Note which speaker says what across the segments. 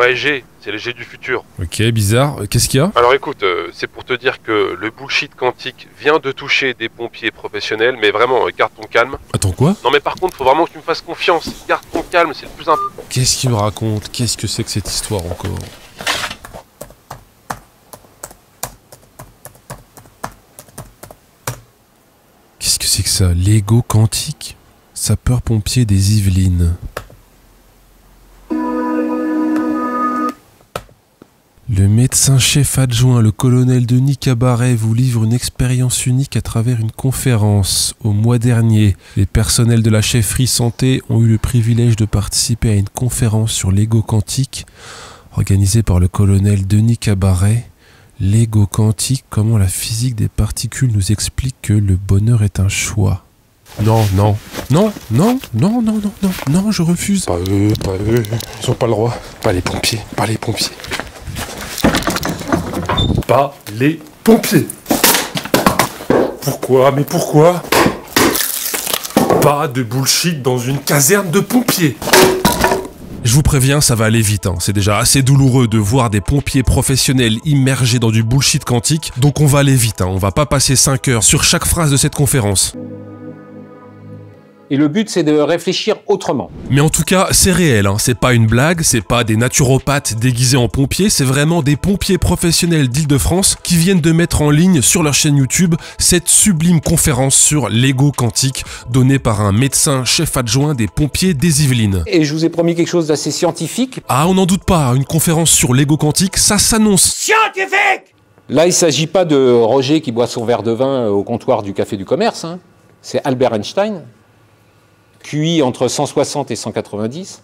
Speaker 1: Ouais, G, c'est les G du futur.
Speaker 2: Ok, bizarre. Qu'est-ce qu'il y a?
Speaker 1: Alors écoute, c'est pour te dire que le bullshit quantique vient de toucher des pompiers professionnels, mais vraiment, garde ton calme.
Speaker 2: Attends, quoi?
Speaker 1: Non mais par contre, faut vraiment que tu me fasses confiance. Garde ton calme, c'est le plus important.
Speaker 2: Qu'est-ce qu'il me raconte? Qu'est-ce que c'est que cette histoire encore? Qu'est-ce que c'est que ça? Lego quantique? Sapeur-pompier des Yvelines. Le médecin-chef adjoint, le colonel Denis Cabaret, vous livre une expérience unique à travers une conférence. Au mois dernier, les personnels de la chefferie santé ont eu le privilège de participer à une conférence sur l'ego quantique, organisée par le colonel Denis Cabaret. L'ego quantique, comment la physique des particules nous explique que le bonheur est un choix. Non, non, non, non, non, non, non, non, non, je refuse.
Speaker 3: Pas eux, ils ont pas le droit. Pas les pompiers, pas les pompiers. Pas les pompiers. Pourquoi? Mais pourquoi? Pas de bullshit dans une caserne de pompiers.
Speaker 2: Je vous préviens, ça va aller vite, hein. C'est déjà assez douloureux de voir des pompiers professionnels immergés dans du bullshit quantique, donc on va aller vite, hein. On va pas passer 5 heures sur chaque phrase de cette conférence.
Speaker 4: Et le but, c'est de réfléchir autrement.
Speaker 2: Mais en tout cas, c'est réel, hein. C'est pas une blague, c'est pas des naturopathes déguisés en pompiers, c'est vraiment des pompiers professionnels d'Île-de-France qui viennent de mettre en ligne sur leur chaîne YouTube cette sublime conférence sur l'ego quantique donnée par un médecin chef adjoint des pompiers des Yvelines.
Speaker 4: Et je vous ai promis quelque chose d'assez scientifique.
Speaker 2: Ah, on n'en doute pas, une conférence sur l'ego quantique, ça s'annonce.
Speaker 5: Scientifique!
Speaker 4: Là, il ne s'agit pas de Roger qui boit son verre de vin au comptoir du Café du Commerce, hein. C'est Albert Einstein, QI entre 160 et 190,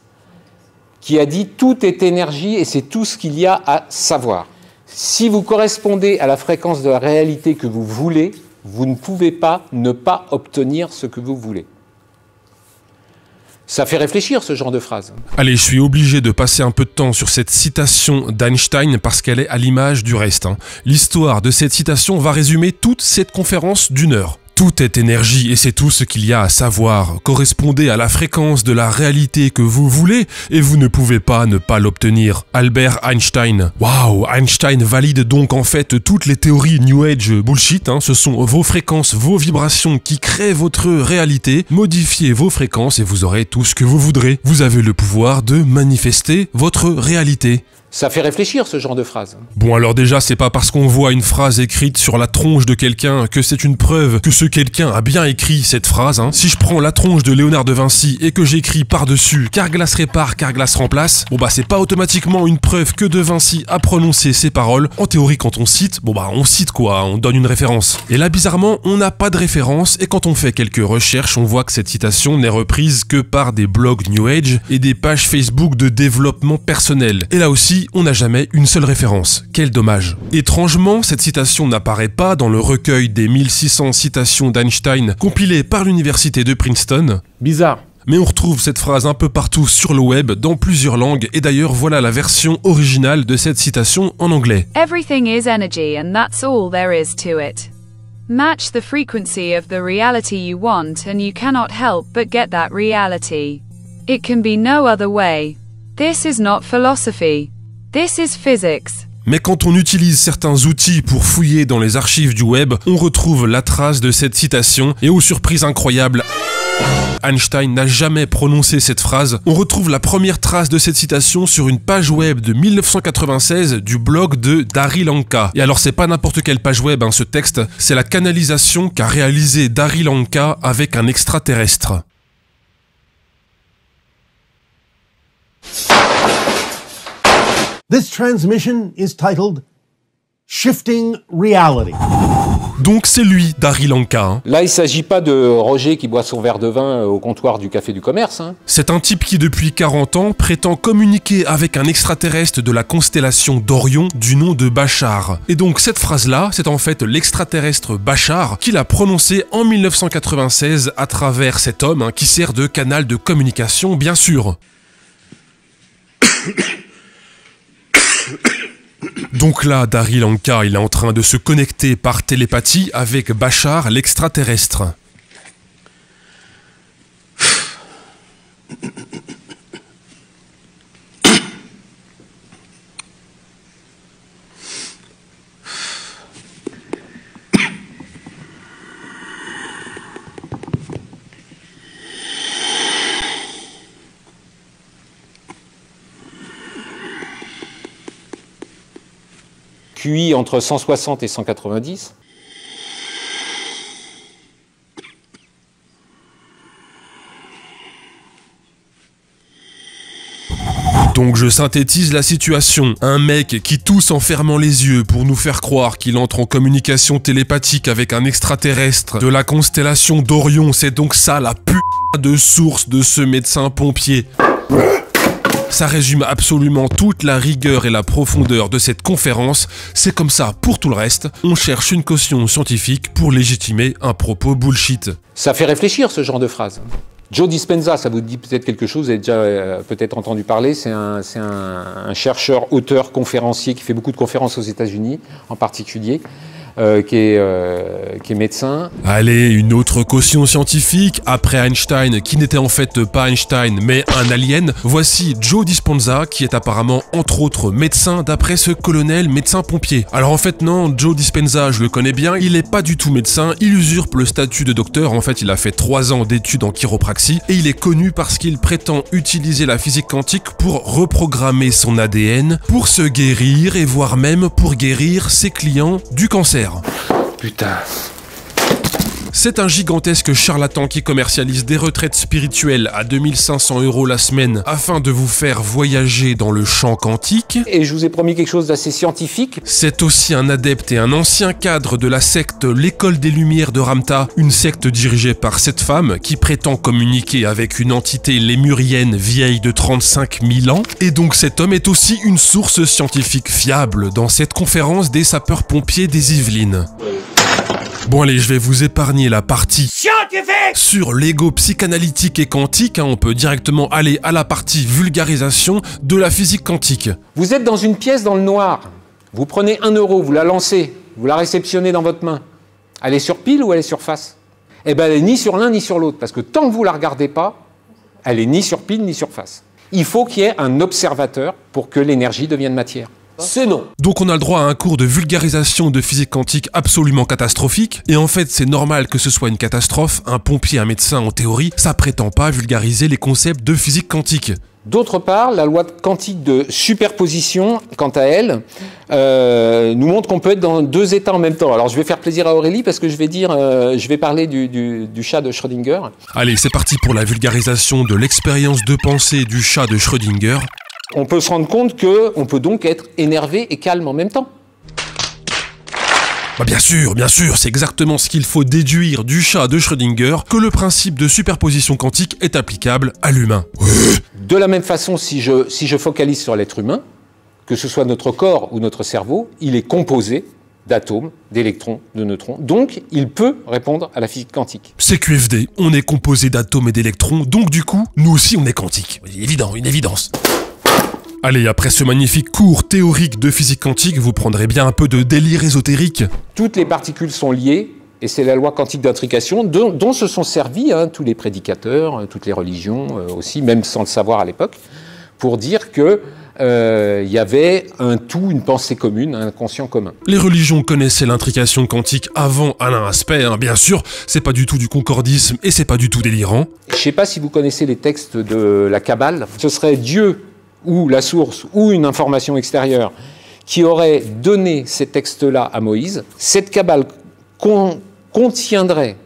Speaker 4: qui a dit « Tout est énergie et c'est tout ce qu'il y a à savoir ». Si vous correspondez à la fréquence de la réalité que vous voulez, vous ne pouvez pas ne pas obtenir ce que vous voulez. Ça fait réfléchir, ce genre de phrase.
Speaker 2: Allez, je suis obligé de passer un peu de temps sur cette citation d'Einstein parce qu'elle est à l'image du reste, hein. L'histoire de cette citation va résumer toute cette conférence d'1 heure. Tout est énergie et c'est tout ce qu'il y a à savoir. Correspondez à la fréquence de la réalité que vous voulez et vous ne pouvez pas ne pas l'obtenir. Albert Einstein. Waouh, Einstein valide donc en fait toutes les théories New Age bullshit, hein. Ce sont vos fréquences, vos vibrations qui créent votre réalité. Modifiez vos fréquences et vous aurez tout ce que vous voudrez. Vous avez le pouvoir de manifester votre réalité.
Speaker 4: Ça fait réfléchir, ce genre de phrase.
Speaker 2: Bon alors déjà, c'est pas parce qu'on voit une phrase écrite sur la tronche de quelqu'un que c'est une preuve que ce quelqu'un a bien écrit cette phrase, hein. Si je prends la tronche de Léonard de Vinci et que j'écris par-dessus « Carglass répare, Carglass remplace », bon bah c'est pas automatiquement une preuve que de Vinci a prononcé ces paroles. En théorie, quand on cite, bon bah on cite quoi, on donne une référence. Et là bizarrement, on n'a pas de référence et quand on fait quelques recherches, on voit que cette citation n'est reprise que par des blogs New Age et des pages Facebook de développement personnel. Et là aussi, on n'a jamais une seule référence. Quel dommage. Étrangement, cette citation n'apparaît pas dans le recueil des 1600 citations d'Einstein compilé par l'université de Princeton.
Speaker 3: Bizarre.
Speaker 2: Mais on retrouve cette phrase un peu partout sur le web, dans plusieurs langues, et d'ailleurs voilà la version originale de cette citation en anglais.
Speaker 6: Everything is energy and that's all there is to it. Match the frequency of the reality you want and you cannot help but get that reality. It can be no other way. This is not philosophy. This is physics.
Speaker 2: Mais quand on utilise certains outils pour fouiller dans les archives du web, on retrouve la trace de cette citation et aux surprises incroyables, Einstein n'a jamais prononcé cette phrase. On retrouve la première trace de cette citation sur une page web de 1996 du blog de Darry Lanka. Et alors c'est pas n'importe quelle page web, hein, ce texte, c'est la canalisation qu'a réalisé Darry Lanka avec un extraterrestre.
Speaker 7: This transmission is titled Shifting Reality.
Speaker 2: Donc c'est lui, Darry Lanka, hein.
Speaker 4: Là, il ne s'agit pas de Roger qui boit son verre de vin au comptoir du Café du Commerce, hein.
Speaker 2: C'est un type qui, depuis 40 ans, prétend communiquer avec un extraterrestre de la constellation d'Orion du nom de Bachar. Et donc cette phrase-là, c'est en fait l'extraterrestre Bachar qui l'a prononcée en 1996 à travers cet homme, hein, qui sert de canal de communication, bien sûr. Donc là, Darry Lanka, il est en train de se connecter par télépathie avec Bachar, l'extraterrestre.
Speaker 4: QI entre 160 et 190.
Speaker 2: Donc je synthétise la situation. Un mec qui tousse en fermant les yeux pour nous faire croire qu'il entre en communication télépathique avec un extraterrestre de la constellation d'Orion, c'est donc ça la de source de ce médecin pompier. Ça résume absolument toute la rigueur et la profondeur de cette conférence. C'est comme ça pour tout le reste. On cherche une caution scientifique pour légitimer un propos bullshit.
Speaker 4: Ça fait réfléchir ce genre de phrase. Joe Dispenza, ça vous dit peut-être quelque chose, vous avez déjà peut-être entendu parler, c'est un chercheur, auteur, conférencier qui fait beaucoup de conférences aux États-Unis en particulier, qui est médecin.
Speaker 2: Allez, une autre caution scientifique, après Einstein, qui n'était en fait pas Einstein, mais un alien, voici Joe Dispenza, qui est apparemment, entre autres, médecin, d'après ce colonel médecin-pompier. Alors en fait, non, Joe Dispenza, je le connais bien, il est pas du tout médecin, il usurpe le statut de docteur, en fait, il a fait 3 ans d'études en chiropraxie, et il est connu parce qu'il prétend utiliser la physique quantique pour reprogrammer son ADN, pour se guérir, et voire même pour guérir ses clients du cancer.
Speaker 3: Putain.
Speaker 2: C'est un gigantesque charlatan qui commercialise des retraites spirituelles à 2500 € la semaine afin de vous faire voyager dans le champ quantique.
Speaker 4: Et je vous ai promis quelque chose d'assez scientifique.
Speaker 2: C'est aussi un adepte et un ancien cadre de la secte L'École des Lumières de Ramtha, une secte dirigée par cette femme qui prétend communiquer avec une entité lémurienne vieille de 35 000 ans. Et donc cet homme est aussi une source scientifique fiable dans cette conférence des sapeurs-pompiers des Yvelines. Bon allez, je vais vous épargner la partie scientifique sur l'ego psychanalytique et quantique, on peut directement aller à la partie vulgarisation de la physique quantique.
Speaker 4: Vous êtes dans une pièce dans le noir, vous prenez 1 €, vous la lancez, vous la réceptionnez dans votre main. Elle est sur pile ou elle est sur face? Eh bien elle est ni sur l'un ni sur l'autre, parce que tant que vous ne la regardez pas, elle est ni sur pile ni sur face. Il faut qu'il y ait un observateur pour que l'énergie devienne matière. C'est non.
Speaker 2: Donc on a le droit à un cours de vulgarisation de physique quantique absolument catastrophique, et en fait c'est normal que ce soit une catastrophe, un pompier, un médecin en théorie, ça prétend pas vulgariser les concepts de physique quantique.
Speaker 4: D'autre part, la loi quantique de superposition, quant à elle, nous montre qu'on peut être dans 2 états en même temps. Alors je vais faire plaisir à Aurélie parce que je vais parler du chat de Schrödinger.
Speaker 2: Allez, c'est parti pour la vulgarisation de l'expérience de pensée du chat de Schrödinger.
Speaker 4: On peut se rendre compte qu'on peut donc être énervé et calme en même temps.
Speaker 2: Bah bien sûr, c'est exactement ce qu'il faut déduire du chat de Schrödinger, que le principe de superposition quantique est applicable à l'humain.
Speaker 4: De la même façon, si je focalise sur l'être humain, que ce soit notre corps ou notre cerveau, il est composé d'atomes, d'électrons, de neutrons, donc il peut répondre à la physique quantique.
Speaker 2: C'est QFD, on est composé d'atomes et d'électrons, donc du coup, nous aussi on est quantique. Évident, une évidence. Allez, après ce magnifique cours théorique de physique quantique, vous prendrez bien un peu de délire ésotérique.
Speaker 4: Toutes les particules sont liées, et c'est la loi quantique d'intrication dont se sont servis tous les prédicateurs, toutes les religions aussi, même sans le savoir à l'époque, pour dire que y avait un tout, une pensée commune, un inconscient commun.
Speaker 2: Les religions connaissaient l'intrication quantique avant Alain Aspect, bien sûr, c'est pas du tout du concordisme et c'est pas du tout délirant.
Speaker 4: Je sais pas si vous connaissez les textes de la Kabbale, ce serait Dieu ou la source, ou une information extérieure, qui aurait donné ces textes-là à Moïse. Cette Kabbale contiendrait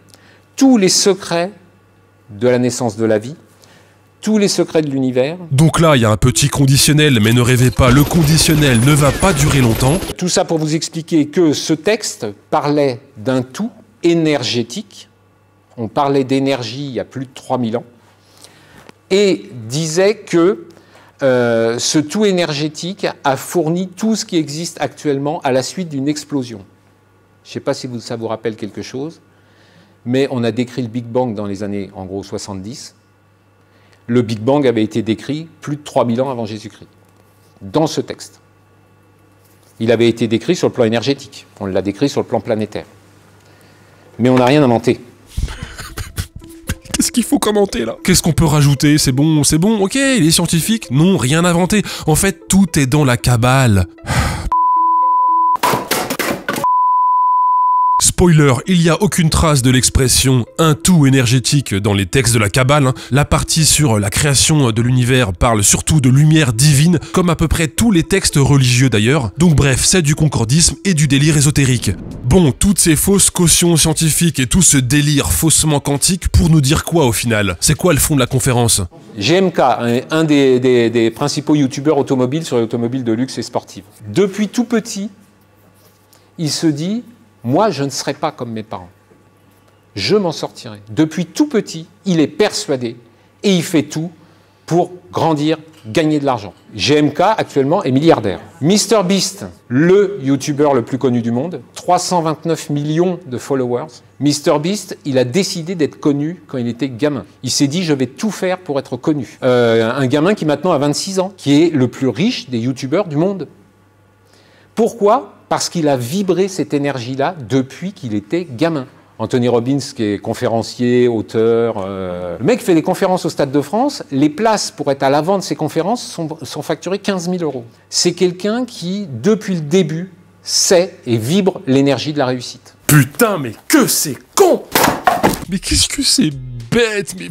Speaker 4: tous les secrets de la naissance de la vie, tous les secrets de l'univers.
Speaker 2: Donc là, il y a un petit conditionnel, mais ne rêvez pas, le conditionnel ne va pas durer longtemps.
Speaker 4: Tout ça pour vous expliquer que ce texte parlait d'un tout énergétique. On parlait d'énergie il y a plus de 3000 ans. Et disait que ce tout énergétique a fourni tout ce qui existe actuellement à la suite d'une explosion. Je ne sais pas si ça vous rappelle quelque chose, mais on a décrit le Big Bang dans les années, en gros, 70. Le Big Bang avait été décrit plus de 3000 ans avant Jésus-Christ, dans ce texte. Il avait été décrit sur le plan énergétique, on l'a décrit sur le plan planétaire. Mais on n'a rien inventé.
Speaker 2: Qu'est-ce qu'il faut commenter là? Qu'est-ce qu'on peut rajouter? C'est bon, ok, il est scientifique? Non, rien inventé. En fait, tout est dans la Kabbale. Spoiler, il n'y a aucune trace de l'expression « un tout énergétique » dans les textes de la Kabbale. Hein. La partie sur la création de l'univers parle surtout de lumière divine, comme à peu près tous les textes religieux d'ailleurs. Donc bref, c'est du concordisme et du délire ésotérique. Bon, toutes ces fausses cautions scientifiques et tout ce délire faussement quantique pour nous dire quoi au final? C'est quoi le fond de la conférence?
Speaker 4: GMK, un des principaux youtubeurs automobiles sur les automobiles de luxe et sportives. Depuis tout petit, il se dit « Moi, je ne serai pas comme mes parents. Je m'en sortirai. » Depuis tout petit, il est persuadé et il fait tout pour grandir, gagner de l'argent. GMK, actuellement, est milliardaire. MrBeast, le youtubeur le plus connu du monde, 329 millions de followers. MrBeast, il a décidé d'être connu quand il était gamin. Il s'est dit, je vais tout faire pour être connu. Un gamin qui maintenant a 26 ans, qui est le plus riche des youtubeurs du monde. Pourquoi ? Parce qu'il a vibré cette énergie-là depuis qu'il était gamin. Anthony Robbins, qui est conférencier, auteur, le mec fait des conférences au Stade de France, les places pour être à l'avant de ces conférences sont facturées 15 000 €. C'est quelqu'un qui, depuis le début, sait et vibre l'énergie de la réussite.
Speaker 3: Putain, mais que c'est con!
Speaker 2: Mais qu'est-ce que c'est bête, mais...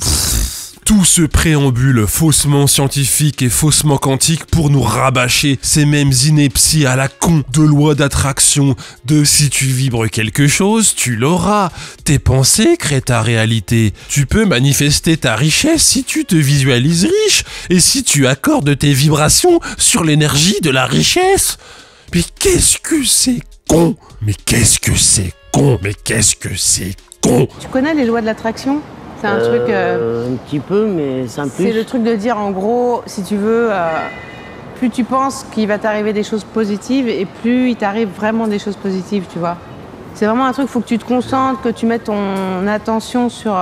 Speaker 2: Tout ce préambule faussement scientifique et faussement quantique pour nous rabâcher ces mêmes inepties à la con de loi d'attraction, de si tu vibres quelque chose, tu l'auras. Tes pensées créent ta réalité. Tu peux manifester ta richesse si tu te visualises riche et si tu accordes tes vibrations sur l'énergie de la richesse. Mais qu'est-ce que c'est con? Mais qu'est-ce que c'est con? Mais qu'est-ce que c'est con?
Speaker 5: Tu connais les lois de l'attraction? C'est un truc...
Speaker 8: Un petit peu, mais c'est un plus.
Speaker 5: C'est le truc de dire, en gros, si tu veux, plus tu penses qu'il va t'arriver des choses positives et plus il t'arrive vraiment des choses positives, tu vois. C'est vraiment un truc, il faut que tu te concentres, que tu mettes ton attention sur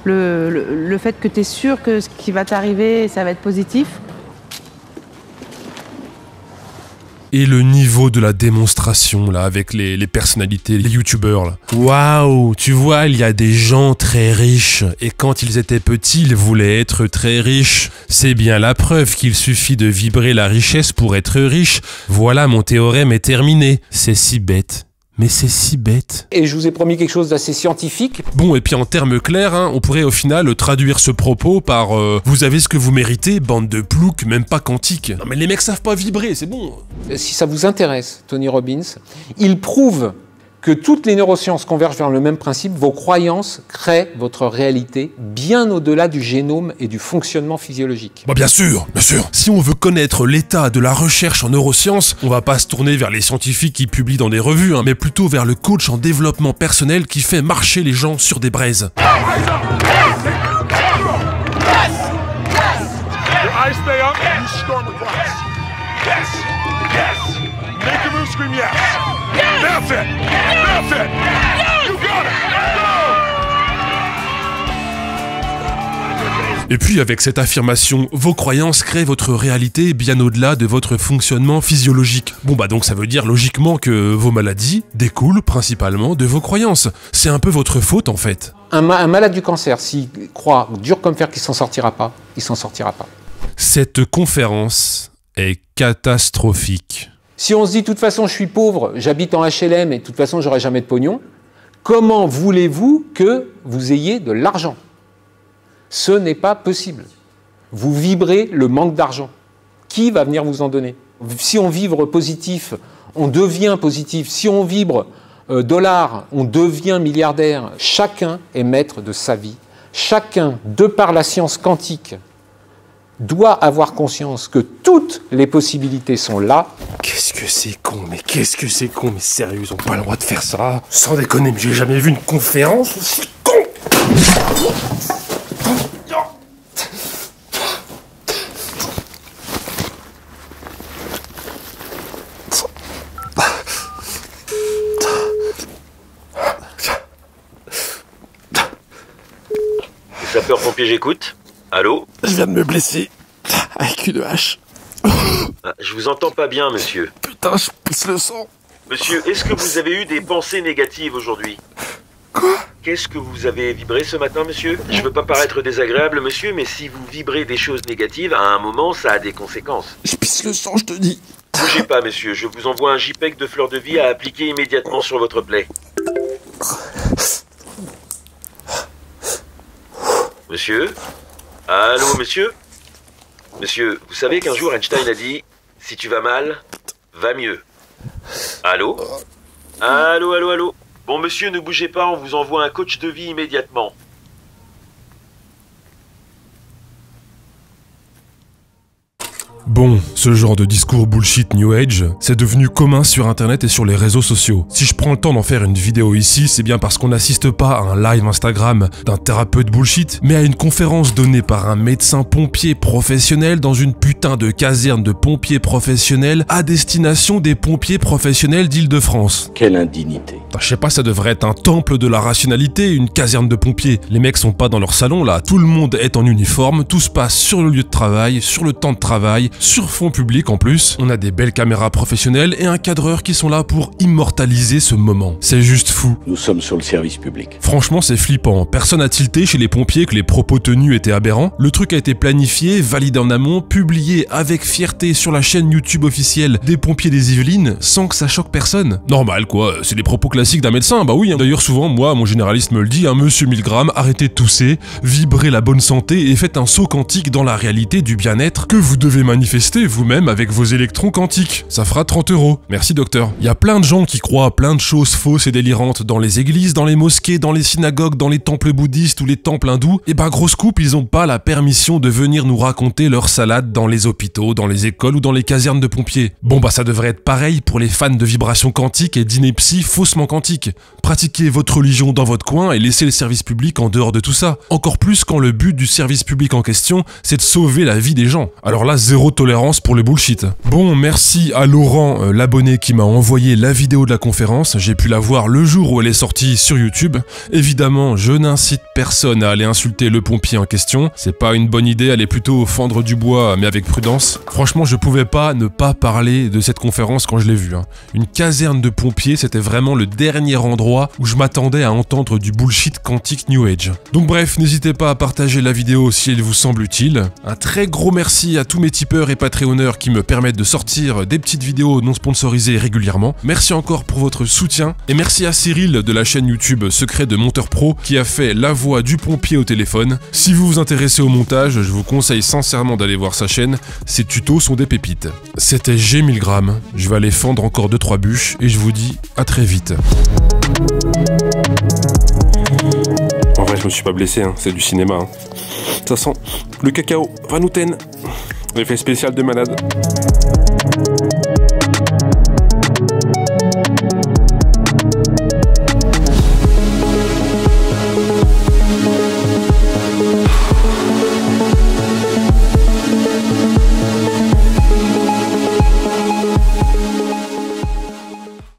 Speaker 5: le fait que tu es sûr que ce qui va t'arriver, ça va être positif.
Speaker 2: Et le niveau de la démonstration, là, avec les personnalités, les youtubeurs, là. Waouh, tu vois, il y a des gens très riches, et quand ils étaient petits, ils voulaient être très riches. C'est bien la preuve qu'il suffit de vibrer la richesse pour être riche. Voilà, mon théorème est terminé. C'est si bête. Mais c'est si bête.
Speaker 4: Et je vous ai promis quelque chose d'assez scientifique.
Speaker 2: Bon, et puis en termes clairs, hein, on pourrait au final traduire ce propos par vous avez ce que vous méritez, bande de ploucs, même pas quantique. Non mais les mecs savent pas vibrer, c'est bon.
Speaker 4: Si ça vous intéresse, Tony Robbins, il prouve que toutes les neurosciences convergent vers le même principe. Vos croyances créent votre réalité bien au-delà du génome et du fonctionnement physiologique.
Speaker 2: Bah bien sûr, bien sûr. Si on veut connaître l'état de la recherche en neurosciences, on va pas se tourner vers les scientifiques qui publient dans des revues, hein, mais plutôt vers le coach en développement personnel qui fait marcher les gens sur des braises. Et puis avec cette affirmation, vos croyances créent votre réalité bien au-delà de votre fonctionnement physiologique. Bon bah donc ça veut dire logiquement que vos maladies découlent principalement de vos croyances. C'est un peu votre faute en fait.
Speaker 4: Un malade du cancer, s'il croit dur comme fer qu'il s'en sortira pas, il s'en sortira pas.
Speaker 2: Cette conférence est catastrophique.
Speaker 4: Si on se dit, de toute façon, je suis pauvre, j'habite en HLM et de toute façon, j'aurai jamais de pognon, comment voulez-vous que vous ayez de l'argent? Ce n'est pas possible. Vous vibrez le manque d'argent. Qui va venir vous en donner? Si on vibre positif, on devient positif. Si on vibre dollar, on devient milliardaire. Chacun est maître de sa vie. Chacun, de par la science quantique, doit avoir conscience que toutes les possibilités sont là.
Speaker 3: Qu'est-ce que c'est con, mais qu'est-ce que c'est con, mais sérieux, ils ont pas le droit de faire ça. Sans déconner, mais j'ai jamais vu une conférence aussi con.
Speaker 9: Sapeur-pompier, j'écoute. Allô?
Speaker 3: Je viens de me blesser avec une hache.
Speaker 9: Je vous entends pas bien, monsieur.
Speaker 3: Putain, je pisse le sang.
Speaker 9: Monsieur, est-ce que vous avez eu des pensées négatives aujourd'hui?
Speaker 3: Quoi?
Speaker 9: Qu'est-ce que vous avez vibré ce matin, monsieur? Je veux pas paraître désagréable, monsieur, mais si vous vibrez des choses négatives, à un moment, ça a des conséquences.
Speaker 3: Je pisse le sang, je te dis.
Speaker 9: Bougez pas, monsieur. Je vous envoie un JPEG de fleurs de vie à appliquer immédiatement sur votre plaie. Monsieur? Allô, monsieur? Monsieur, vous savez qu'un jour Einstein a dit « Si tu vas mal, va mieux ». Allô? Allô, allô, allô? Bon, monsieur, ne bougez pas, on vous envoie un coach de vie immédiatement.
Speaker 2: Bon, ce genre de discours bullshit New Age, c'est devenu commun sur internet et sur les réseaux sociaux. Si je prends le temps d'en faire une vidéo ici, c'est bien parce qu'on n'assiste pas à un live Instagram d'un thérapeute bullshit, mais à une conférence donnée par un médecin pompier professionnel dans une putain de caserne de pompiers professionnels à destination des pompiers professionnels d'Île-de-France.
Speaker 10: Quelle indignité.
Speaker 2: Je sais pas, ça devrait être un temple de la rationalité, une caserne de pompiers. Les mecs sont pas dans leur salon là, tout le monde est en uniforme, tout se passe sur le lieu de travail, sur le temps de travail, sur fond public en plus. On a des belles caméras professionnelles et un cadreur qui sont là pour immortaliser ce moment. C'est juste fou.
Speaker 10: Nous sommes sur le service public.
Speaker 2: Franchement, c'est flippant. Personne n'a tilté chez les pompiers que les propos tenus étaient aberrants. Le truc a été planifié, validé en amont, publié avec fierté sur la chaîne YouTube officielle des pompiers des Yvelines sans que ça choque personne. Normal quoi, c'est des propos classiques d'un médecin, bah oui. D'ailleurs souvent, moi, mon généraliste me le dit, monsieur Milgram, arrêtez de tousser, vibrez la bonne santé et faites un saut quantique dans la réalité du bien-être que vous devez manifester vous-même avec vos électrons quantiques. Ça fera 30 €. Merci docteur. Il y a plein de gens qui croient à plein de choses fausses et délirantes dans les églises, dans les mosquées, dans les synagogues, dans les temples bouddhistes ou les temples hindous. Et bah grosse coupe, ils ont pas la permission de venir nous raconter leur salade dans les hôpitaux, dans les écoles ou dans les casernes de pompiers. Bon bah ça devrait être pareil pour les fans de vibrations quantiques et d'inepties faussement quantiques. Pratiquez votre religion dans votre coin et laissez le service public en dehors de tout ça. Encore plus quand le but du service public en question, c'est de sauver la vie des gens. Alors là, zéro tolérance pour le bullshit. Bon, merci à Laurent, l'abonné qui m'a envoyé la vidéo de la conférence. J'ai pu la voir le jour où elle est sortie sur YouTube. Évidemment, je n'incite personne à aller insulter le pompier en question. C'est pas une bonne idée, allez plutôt fendre du bois, mais avec prudence. Franchement, je pouvais pas ne pas parler de cette conférence quand je l'ai vue. Une caserne de pompiers, c'était vraiment le dernier endroit où je m'attendais à entendre du bullshit quantique New Age. Donc bref, n'hésitez pas à partager la vidéo si elle vous semble utile. Un très gros merci à tous mes tipeurs et patreonneurs qui me permettent de sortir des petites vidéos non sponsorisées régulièrement. Merci encore pour votre soutien et merci à Cyril de la chaîne YouTube Secret de Monteur Pro qui a fait la voix du pompier au téléphone. Si vous vous intéressez au montage, je vous conseille sincèrement d'aller voir sa chaîne, ses tutos sont des pépites. C'était G Milgram, je vais aller fendre encore 2-3 bûches et je vous dis à très vite.
Speaker 3: En vrai, je me suis pas blessé, c'est du cinéma. Ça sent le cacao, Vanouten, l'effet spécial de malade.